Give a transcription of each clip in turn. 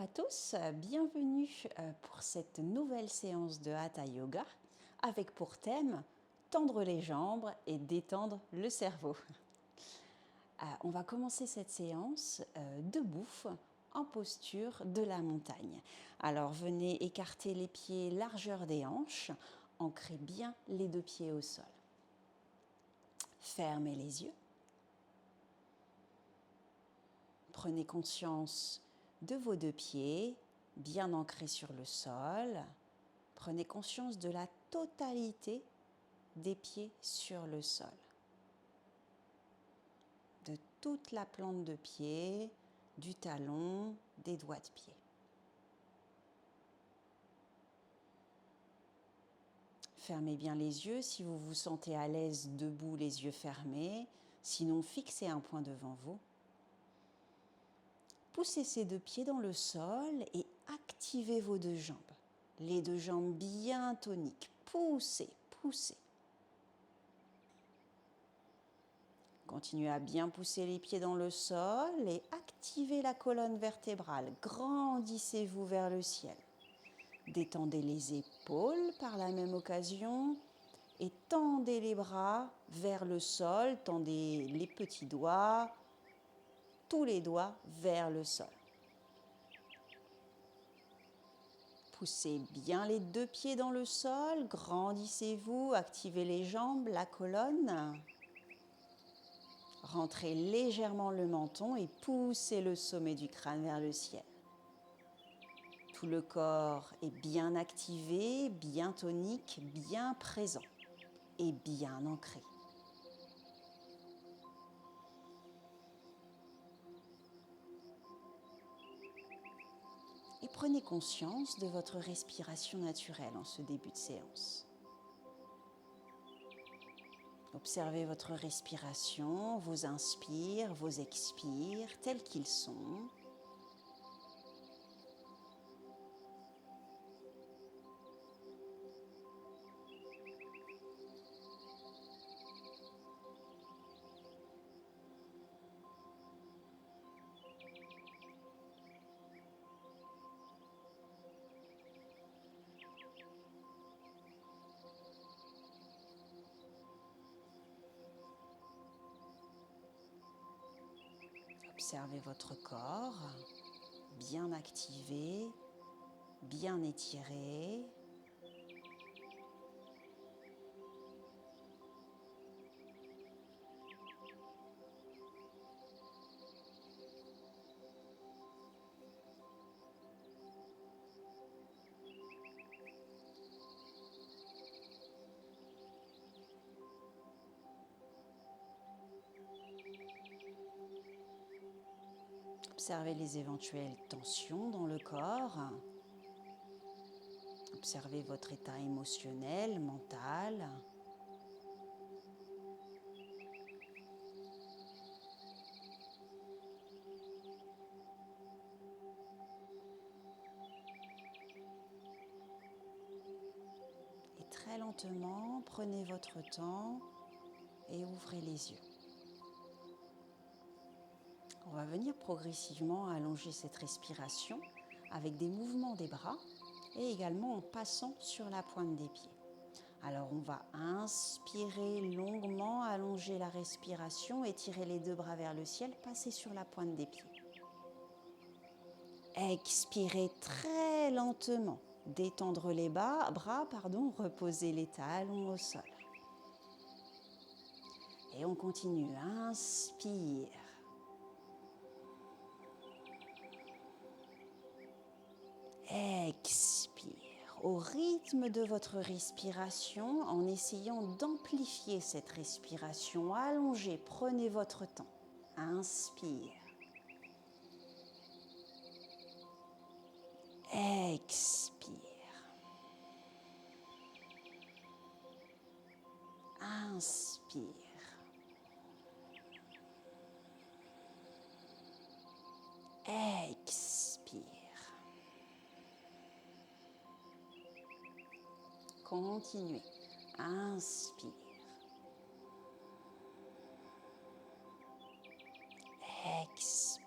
À tous, bienvenue pour cette nouvelle séance de Hatha Yoga avec pour thème tendre les jambes et détendre le cerveau. On va commencer cette séance debout en posture de la montagne. Alors venez écarter les pieds largeur des hanches, ancrez bien les deux pieds au sol. Fermez les yeux. Prenez conscience de vos deux pieds, bien ancrés sur le sol. Prenez conscience de la totalité des pieds sur le sol. De toute la plante de pied, du talon, des doigts de pied. Fermez bien les yeux si vous vous sentez à l'aise debout, les yeux fermés. Sinon, fixez un point devant vous. Poussez ces deux pieds dans le sol et activez vos deux jambes. Les deux jambes bien toniques. Poussez, poussez. Continuez à bien pousser les pieds dans le sol et activez la colonne vertébrale. Grandissez-vous vers le ciel. Détendez les épaules par la même occasion et tendez les bras vers le sol. Tendez les petits doigts, tous les doigts vers le sol. Poussez bien les deux pieds dans le sol, grandissez-vous, activez les jambes, la colonne. Rentrez légèrement le menton et poussez le sommet du crâne vers le ciel. Tout le corps est bien activé, bien tonique, bien présent et bien ancré. Et prenez conscience de votre respiration naturelle en ce début de séance. Observez votre respiration, vos inspires, vos expires, tels qu'ils sont. Observez votre corps, bien activé, bien étiré. Observez les éventuelles tensions dans le corps. Observez votre état émotionnel, mental. Et très lentement, prenez votre temps et ouvrez les yeux. On va venir progressivement allonger cette respiration avec des mouvements des bras et également en passant sur la pointe des pieds. Alors on va inspirer longuement, allonger la respiration, étirer les deux bras vers le ciel, passer sur la pointe des pieds. Expirez très lentement, détendre les bras, reposer les talons au sol. Et on continue, inspire. Expire au rythme de votre respiration en essayant d'amplifier cette respiration. Allongez, prenez votre temps. Inspire. Expire. Inspire. Expire. Continuez. Inspire. Expire.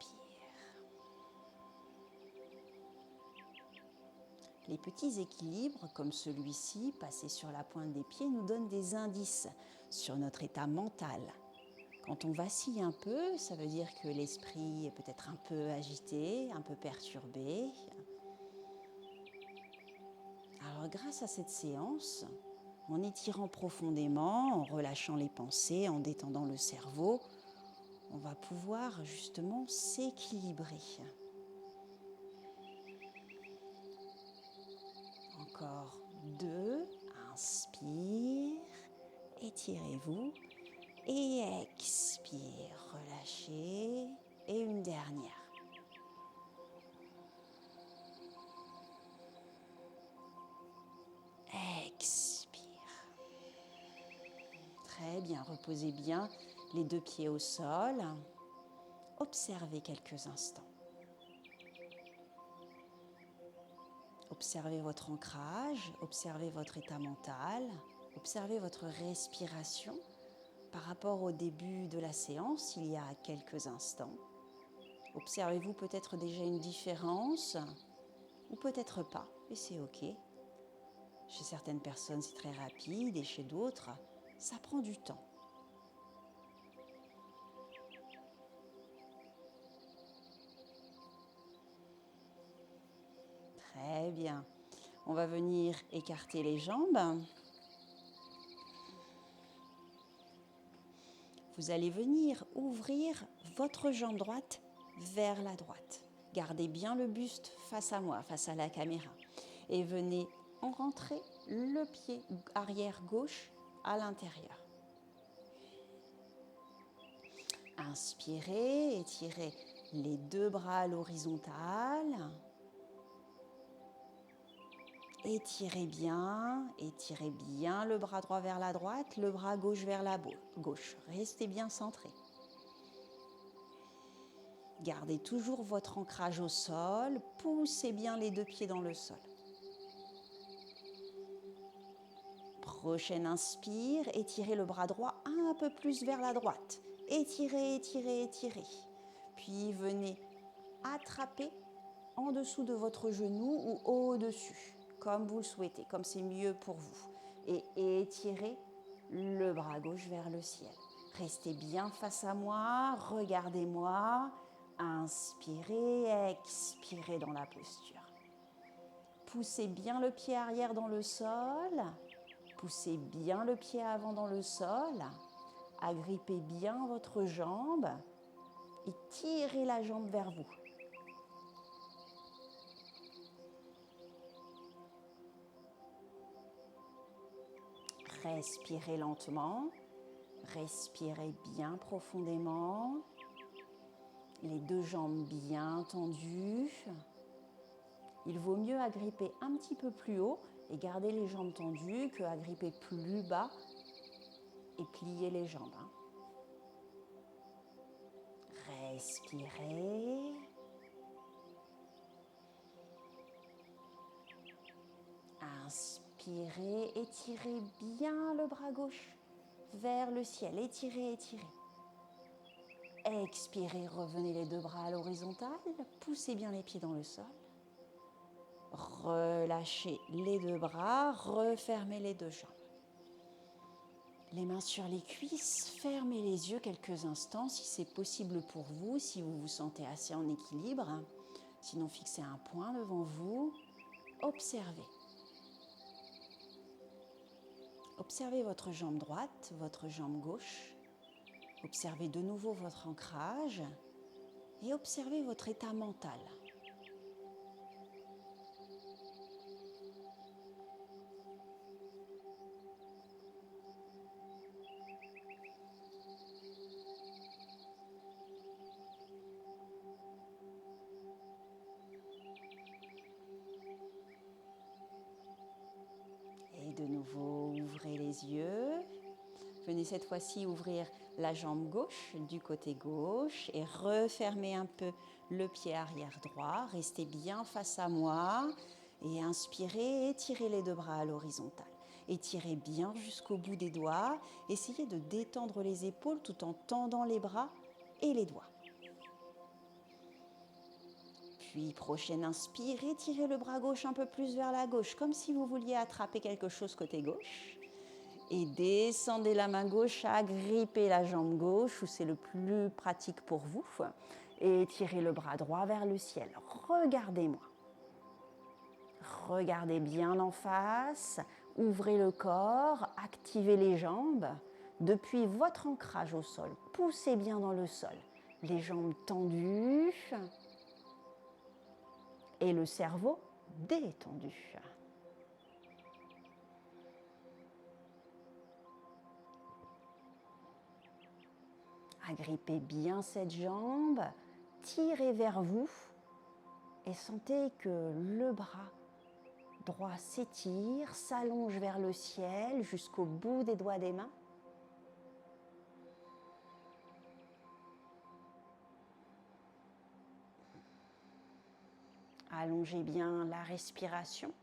Les petits équilibres, comme celui-ci, passés sur la pointe des pieds, nous donnent des indices sur notre état mental. Quand on vacille un peu, ça veut dire que l'esprit est peut-être un peu agité, un peu perturbé. Alors grâce à cette séance, en étirant profondément, en relâchant les pensées, en détendant le cerveau, on va pouvoir justement s'équilibrer. Encore 2, inspire, étirez-vous et expire, relâchez et une dernière. Expire. Très bien, reposez bien les 2 pieds au sol. Observez quelques instants. Observez votre ancrage, observez votre état mental, observez votre respiration par rapport au début de la séance, il y a quelques instants. Observez-vous peut-être déjà une différence ou peut-être pas, et c'est OK. Chez certaines personnes, c'est très rapide et chez d'autres, ça prend du temps. Très bien. On va venir écarter les jambes. Vous allez venir ouvrir votre jambe droite vers la droite. Gardez bien le buste face à moi, face à la caméra. Et venez en rentrer le pied arrière gauche à l'intérieur. Inspirez, étirez les 2 bras à l'horizontale. Étirez bien le bras droit vers la droite, le bras gauche vers la gauche. Restez bien centré. Gardez toujours votre ancrage au sol, poussez bien les 2 pieds dans le sol. Prochaine inspire, étirez le bras droit un peu plus vers la droite. Étirez, étirez, étirez. Puis venez attraper en dessous de votre genou ou au-dessus, comme vous le souhaitez, comme c'est mieux pour vous. Et étirez le bras gauche vers le ciel. Restez bien face à moi, regardez-moi. Inspirez, expirez dans la posture. Poussez bien le pied arrière dans le sol. Poussez bien le pied avant dans le sol. Agrippez bien votre jambe et tirez la jambe vers vous. Respirez lentement. Respirez bien profondément. Les 2 jambes bien tendues. Il vaut mieux agripper un petit peu plus haut et garder les jambes tendues que agripper plus bas et plier les jambes. Respirez. Inspirez, étirez bien le bras gauche vers le ciel. Étirez, étirez. Expirez, revenez les 2 bras à l'horizontale. Poussez bien les pieds dans le sol. Relâchez les 2 bras, refermez les 2 jambes. Les mains sur les cuisses, fermez les yeux quelques instants si c'est possible pour vous, si vous vous sentez assez en équilibre. Sinon, fixez un point devant vous. Observez. Observez votre jambe droite, votre jambe gauche. Observez de nouveau votre ancrage et observez votre état mental. Et de nouveau, ouvrez les yeux. Venez cette fois-ci ouvrir la jambe gauche du côté gauche et refermez un peu le pied arrière droit. Restez bien face à moi et inspirez, étirez les 2 bras à l'horizontale. Étirez bien jusqu'au bout des doigts. Essayez de détendre les épaules tout en tendant les bras et les doigts. Puis, prochaine inspire, étirez le bras gauche un peu plus vers la gauche, comme si vous vouliez attraper quelque chose côté gauche. Et descendez la main gauche, agrippez la jambe gauche, où c'est le plus pratique pour vous. Et étirez le bras droit vers le ciel. Regardez-moi. Regardez bien en face, ouvrez le corps, activez les jambes. Depuis votre ancrage au sol, poussez bien dans le sol. Les jambes tendues et le cerveau détendu. Agrippez bien cette jambe, tirez vers vous et sentez que le bras droit s'étire, s'allonge vers le ciel jusqu'au bout des doigts des mains. Allongez bien la respiration.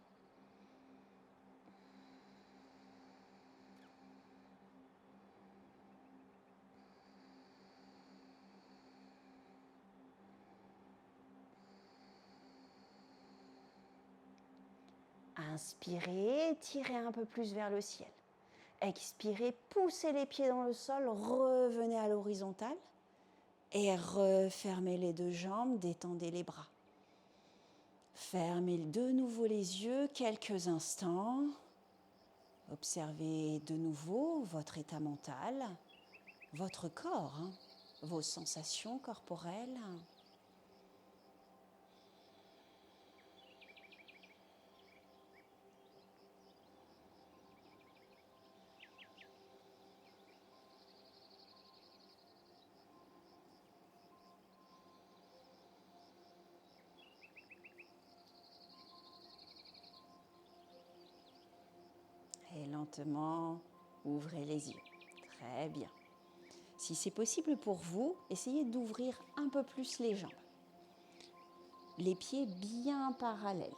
Inspirez, tirez un peu plus vers le ciel. Expirez, poussez les pieds dans le sol, revenez à l'horizontale et refermez les deux jambes, détendez les bras. Fermez de nouveau les yeux quelques instants. Observez de nouveau votre état mental, votre corps, vos sensations corporelles. Et lentement, ouvrez les yeux. Très bien. Si c'est possible pour vous, essayez d'ouvrir un peu plus les jambes. Les pieds bien parallèles.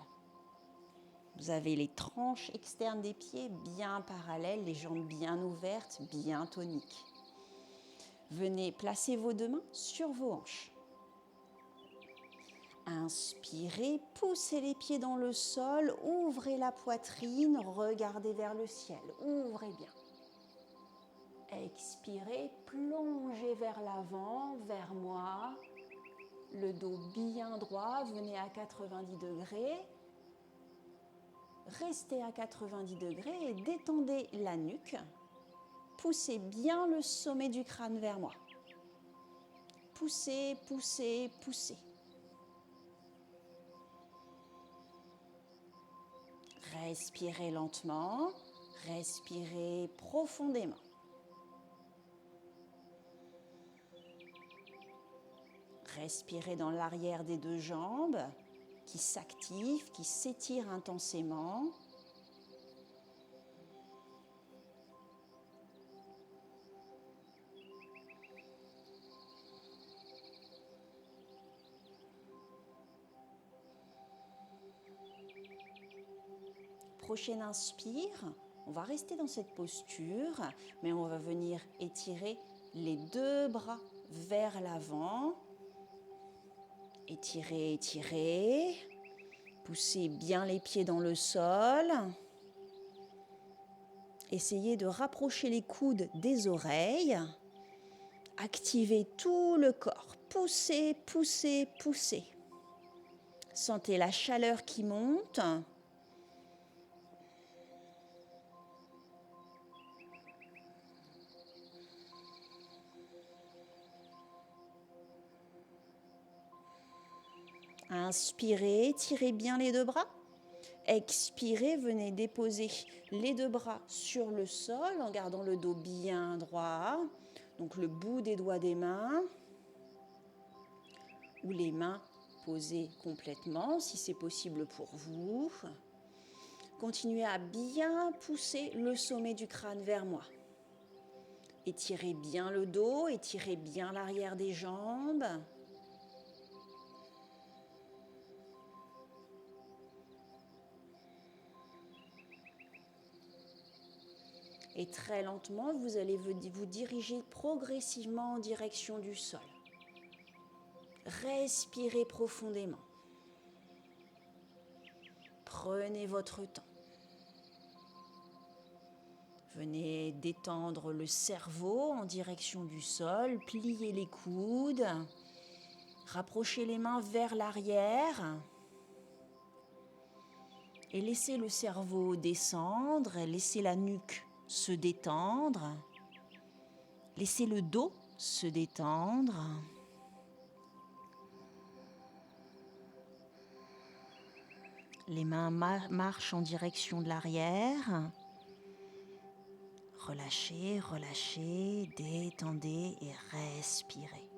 Vous avez les tranches externes des pieds bien parallèles, les jambes bien ouvertes, bien toniques. Venez placer vos deux mains sur vos hanches. Inspirez, poussez les pieds dans le sol, ouvrez la poitrine, regardez vers le ciel, ouvrez bien. Expirez, plongez vers l'avant, vers moi, le dos bien droit, venez à 90 degrés. Restez à 90 degrés et détendez la nuque. Poussez bien le sommet du crâne vers moi. Poussez, poussez, poussez. Respirez lentement, respirez profondément. Respirez dans l'arrière des deux jambes qui s'activent, qui s'étirent intensément. Prochaine inspire, on va rester dans cette posture, mais on va venir étirer les deux bras vers l'avant. Étirez, étirez. Poussez bien les pieds dans le sol. Essayez de rapprocher les coudes des oreilles. Activez tout le corps. Poussez, poussez, poussez. Sentez la chaleur qui monte. Inspirez, tirez bien les deux bras. Expirez, venez déposer les deux bras sur le sol en gardant le dos bien droit. Donc le bout des doigts des mains ou les mains posées complètement si c'est possible pour vous. Continuez à bien pousser le sommet du crâne vers moi. Étirez bien le dos, étirez bien l'arrière des jambes. Et très lentement, vous allez vous diriger progressivement en direction du sol. Respirez profondément. Prenez votre temps. Venez détendre le cerveau en direction du sol, pliez les coudes, rapprochez les mains vers l'arrière et laissez le cerveau descendre, laissez la nuque se détendre, laissez le dos se détendre. Les mains marchent en direction de l'arrière. Relâchez, relâchez, détendez et respirez.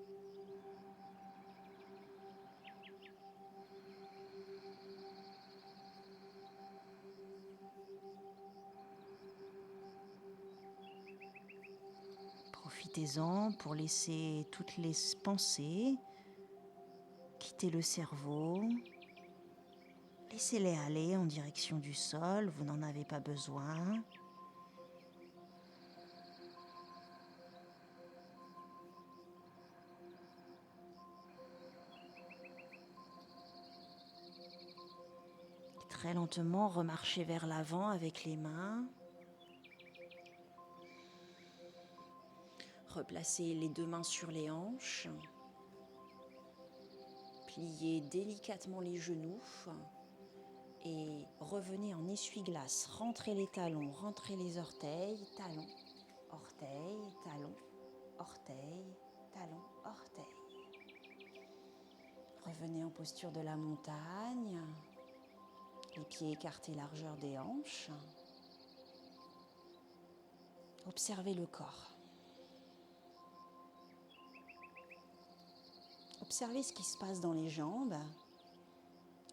Profitez-en pour laisser toutes les pensées quitter le cerveau. Laissez-les aller en direction du sol, vous n'en avez pas besoin. Très lentement, remarchez vers l'avant avec les mains. Replacez les deux mains sur les hanches. Pliez délicatement les genoux et revenez en essuie-glace. Rentrez les talons, rentrez les orteils, talons, orteils, talons, orteils, talons, orteils. Revenez en posture de la montagne. Les pieds écartés largeur des hanches. Observez le corps. Observez ce qui se passe dans les jambes.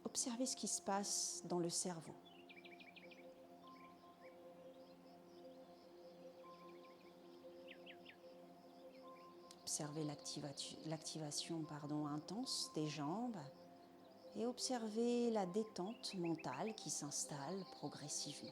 Observez ce qui se passe dans le cerveau. Observez l'activation intense des jambes et observez la détente mentale qui s'installe progressivement.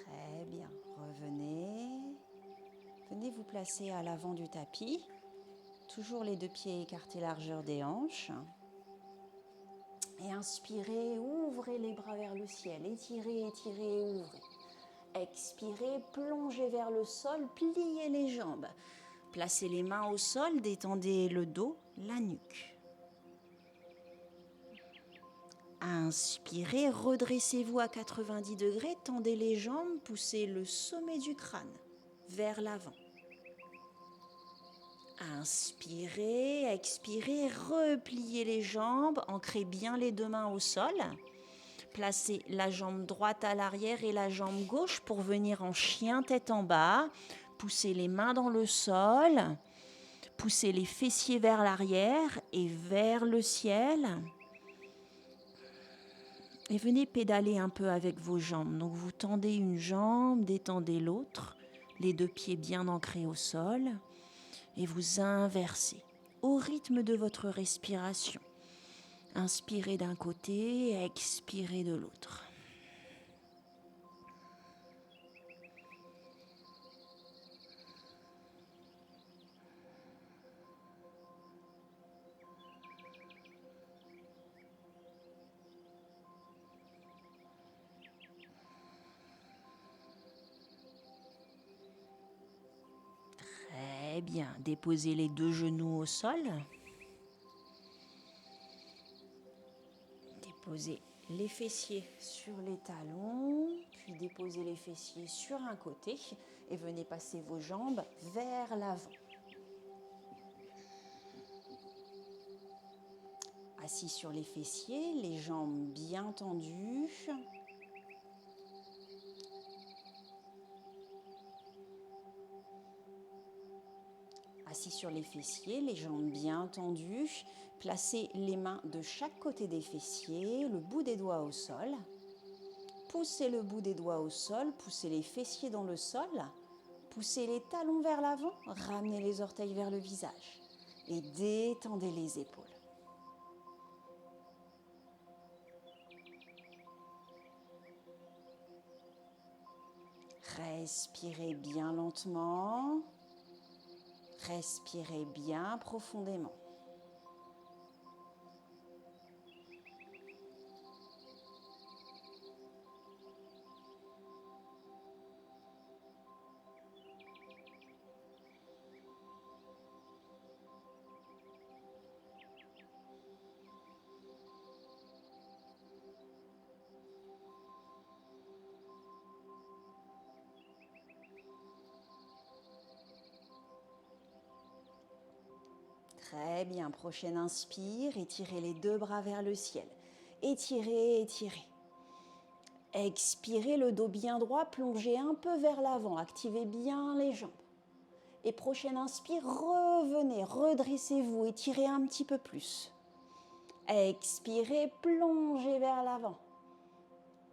Très bien, revenez. Venez vous placer à l'avant du tapis. Toujours les deux pieds écartés largeur des hanches. Et inspirez, ouvrez les bras vers le ciel. Étirez, étirez, ouvrez. Expirez, plongez vers le sol, pliez les jambes. Placez les mains au sol, détendez le dos, la nuque. Inspirez, redressez-vous à 90 degrés, tendez les jambes, poussez le sommet du crâne vers l'avant. Inspirez, expirez, repliez les jambes, ancrez bien les deux mains au sol. Placez la jambe droite à l'arrière et la jambe gauche pour venir en chien tête en bas. Poussez les mains dans le sol. Poussez les fessiers vers l'arrière et vers le ciel. Et venez pédaler un peu avec vos jambes. Donc vous tendez une jambe, détendez l'autre. Les deux pieds bien ancrés au sol. Et vous inversez au rythme de votre respiration. Inspirez d'un côté, expirez de l'autre. Très bien, déposez les deux genoux au sol. Déposez les fessiers sur les talons, puis déposez les fessiers sur un côté et venez passer vos jambes vers l'avant. Assis sur les fessiers, les jambes bien tendues. Assis sur les fessiers, les jambes bien tendues. Placez les mains de chaque côté des fessiers, le bout des doigts au sol. poussez le bout des doigts au sol, poussez les fessiers dans le sol, poussez les talons vers l'avant, ramenez les orteils vers le visage et détendez les épaules. Respirez bien lentement, respirez bien profondément. Très bien, prochaine inspire, étirez les deux bras vers le ciel. Étirez, étirez. Expirez, le dos bien droit, plongez un peu vers l'avant, activez bien les jambes. Et prochaine inspire, revenez, redressez-vous, étirez un petit peu plus. Expirez, plongez vers l'avant.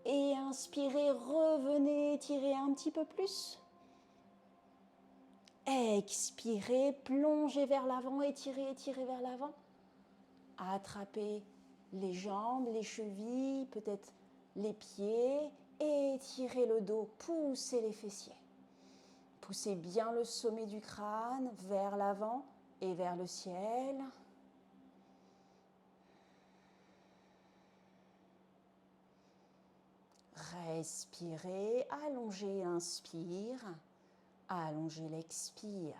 Et inspirez, revenez, étirez un petit peu plus. Expirez, plongez vers l'avant, étirez, étirez vers l'avant. Attrapez les jambes, les chevilles, peut-être les pieds. Étirez le dos, poussez les fessiers. Poussez bien le sommet du crâne vers l'avant et vers le ciel. Respirez, allongez, inspire. Allongez l'expire.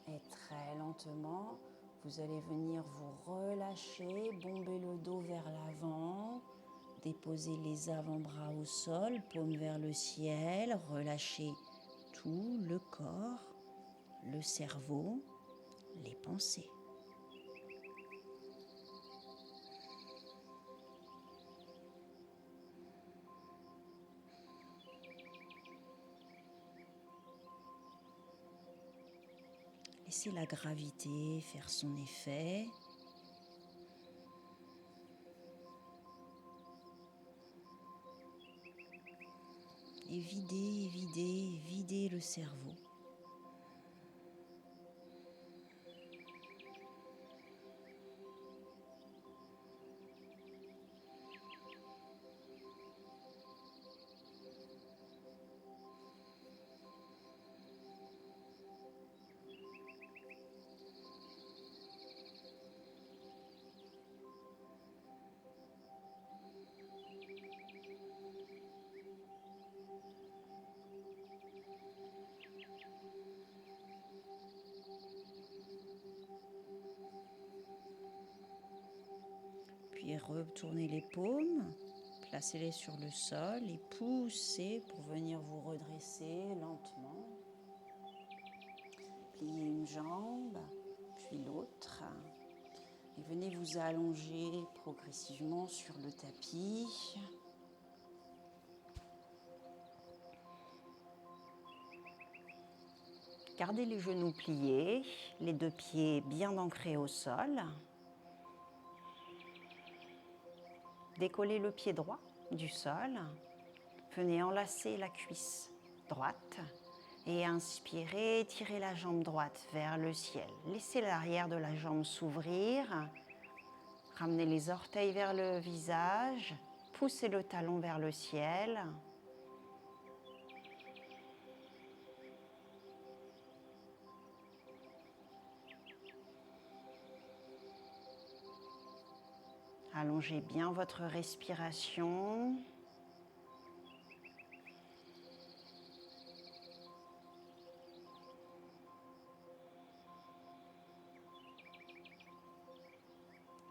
Et très lentement, vous allez venir vous relâcher, bomber le dos vers l'avant, déposer les avant-bras au sol, paume vers le ciel, relâchez tout le corps, le cerveau, les pensées. Laissez la gravité faire son effet. Et videz, videz, videz le cerveau. Puis retournez les paumes, placez-les sur le sol et poussez pour venir vous redresser lentement. Pliez une jambe, puis l'autre. Et venez vous allonger progressivement sur le tapis. Gardez les genoux pliés, les deux pieds bien ancrés au sol. Décollez le pied droit du sol. Venez enlacer la cuisse droite. Et inspirez, tirez la jambe droite vers le ciel. Laissez l'arrière de la jambe s'ouvrir. Ramenez les orteils vers le visage. Poussez le talon vers le ciel. Allongez bien votre respiration.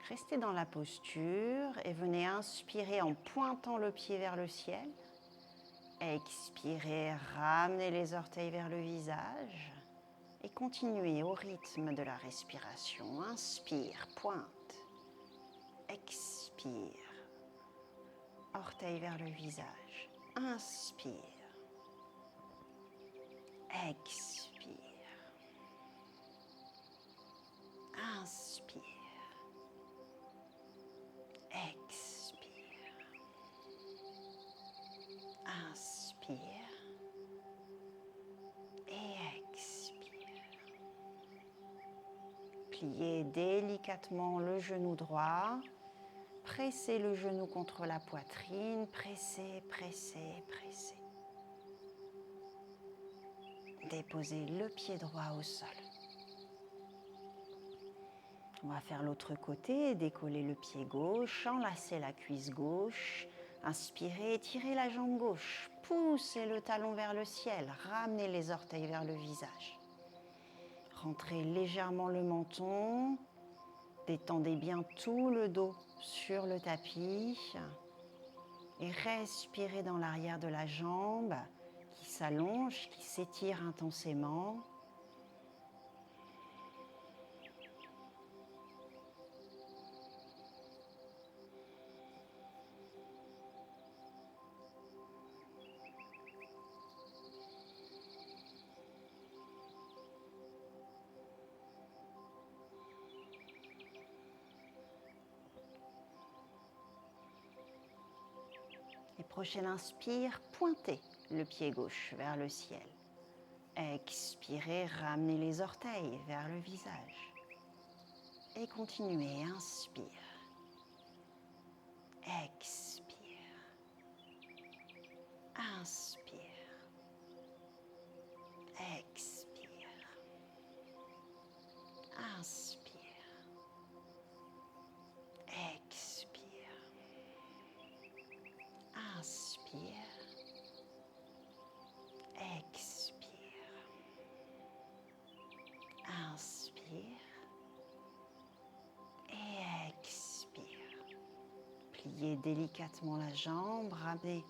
Restez dans la posture et venez inspirer en pointant le pied vers le ciel. Expirez, ramenez les orteils vers le visage et continuez au rythme de la respiration. Inspire, pointe. Expire. Orteils vers le visage. Inspire. Expire. Inspire. Expire. Inspire. Et expire. Pliez délicatement le genou droit. Pressez le genou contre la poitrine. Pressez, pressez, pressez. Déposez le pied droit au sol. On va faire l'autre côté, décoller le pied gauche, enlacer la cuisse gauche, inspirez, étirez la jambe gauche, poussez le talon vers le ciel, ramenez les orteils vers le visage. Rentrez légèrement le menton, détendez bien tout le dos sur le tapis et respirez dans l'arrière de la jambe qui s'allonge, qui s'étire intensément. Et prochaine inspire, pointez le pied gauche vers le ciel. Expirez, ramenez les orteils vers le visage. Et continuez, inspire. Expire. Inspire. Expire. Inspire. Expire. Inspire. Expire. Inspire. Et expire. Pliez délicatement la jambe, ramenez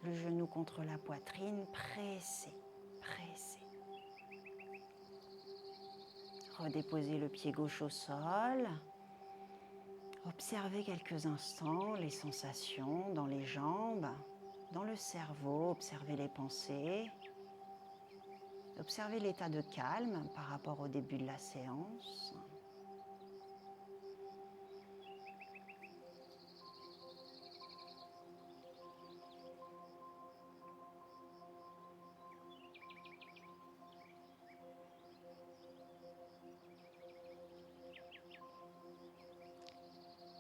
le genou contre la poitrine, pressez, pressez. Redéposez le pied gauche au sol. Observez quelques instants les sensations dans les jambes, dans le cerveau, observez les pensées. Observez l'état de calme par rapport au début de la séance.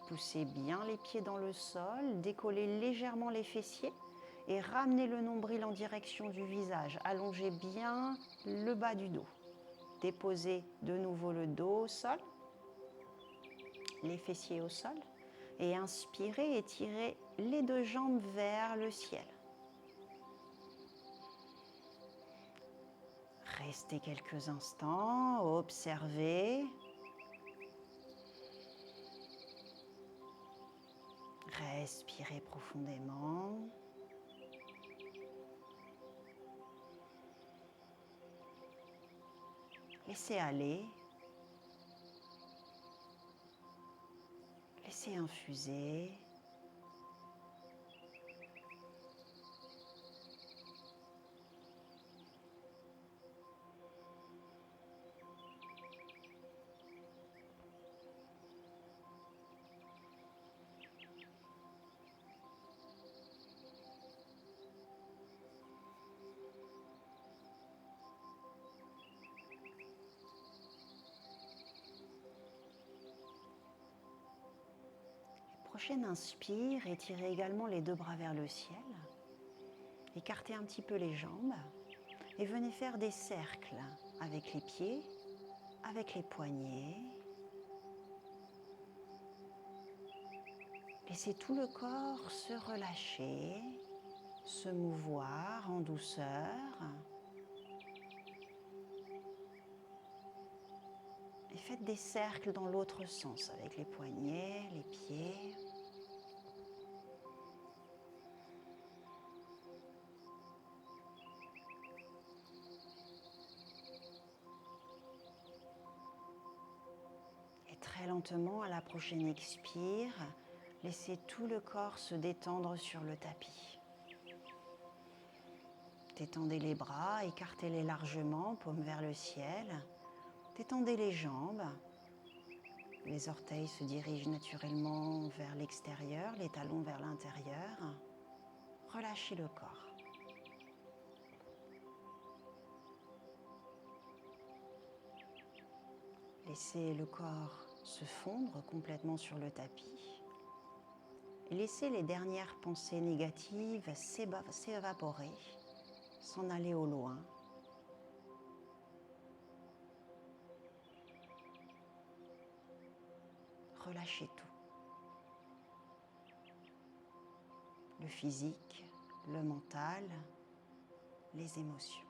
Poussez bien les pieds dans le sol, décollez légèrement les fessiers et ramenez le nombril en direction du visage. Allongez bien le bas du dos. Déposez de nouveau le dos au sol, les fessiers au sol et inspirez, étirez les deux jambes vers le ciel. Restez quelques instants, observez. Respirez profondément. Laissez aller. Laissez infuser. Prochaine inspire, étirez également les deux bras vers le ciel. Écartez un petit peu les jambes et venez faire des cercles avec les pieds, avec les poignets. Laissez tout le corps se relâcher, se mouvoir en douceur. Et faites des cercles dans l'autre sens avec les poignets, les pieds. Et très lentement, à la prochaine expire, laissez tout le corps se détendre sur le tapis. Détendez les bras, écartez-les largement, paume vers le ciel. Détendez les jambes. Les orteils se dirigent naturellement vers l'extérieur, les talons vers l'intérieur. Relâchez le corps. Laissez le corps se fondre complètement sur le tapis. Et laissez les dernières pensées négatives s'évaporer, s'en aller au loin. Relâchez tout. Le physique, le mental, les émotions.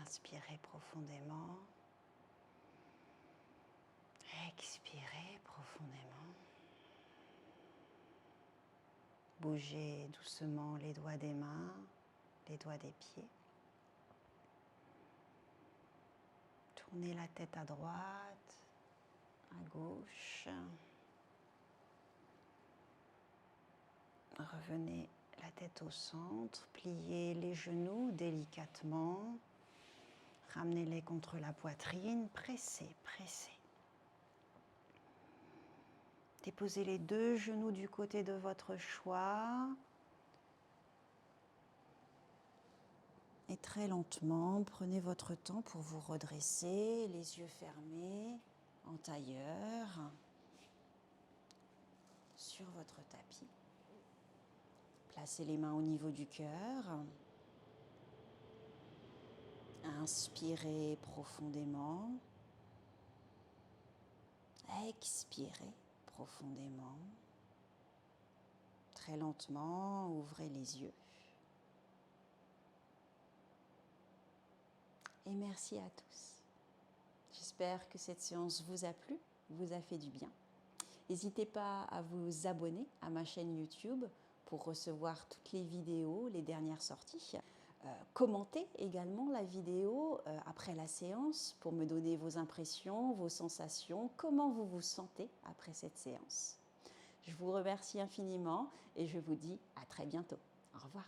Inspirez profondément. Expirez profondément. Bougez doucement les doigts des mains, les doigts des pieds. Tournez la tête à droite, à gauche. Revenez la tête au centre, pliez les genoux délicatement. Ramenez-les contre la poitrine, pressez, pressez. Déposez les deux genoux du côté de votre choix. Et très lentement, prenez votre temps pour vous redresser, les yeux fermés, en tailleur, sur votre tapis. Placez les mains au niveau du cœur. Inspirez profondément. Expirez profondément. Très lentement, ouvrez les yeux. Et merci à tous. J'espère que cette séance vous a plu, vous a fait du bien. N'hésitez pas à vous abonner à ma chaîne YouTube pour recevoir toutes les vidéos, les dernières sorties. Commentez également la vidéo après la séance pour me donner vos impressions, vos sensations, comment vous vous sentez après cette séance. Je vous remercie infiniment et je vous dis à très bientôt. Au revoir.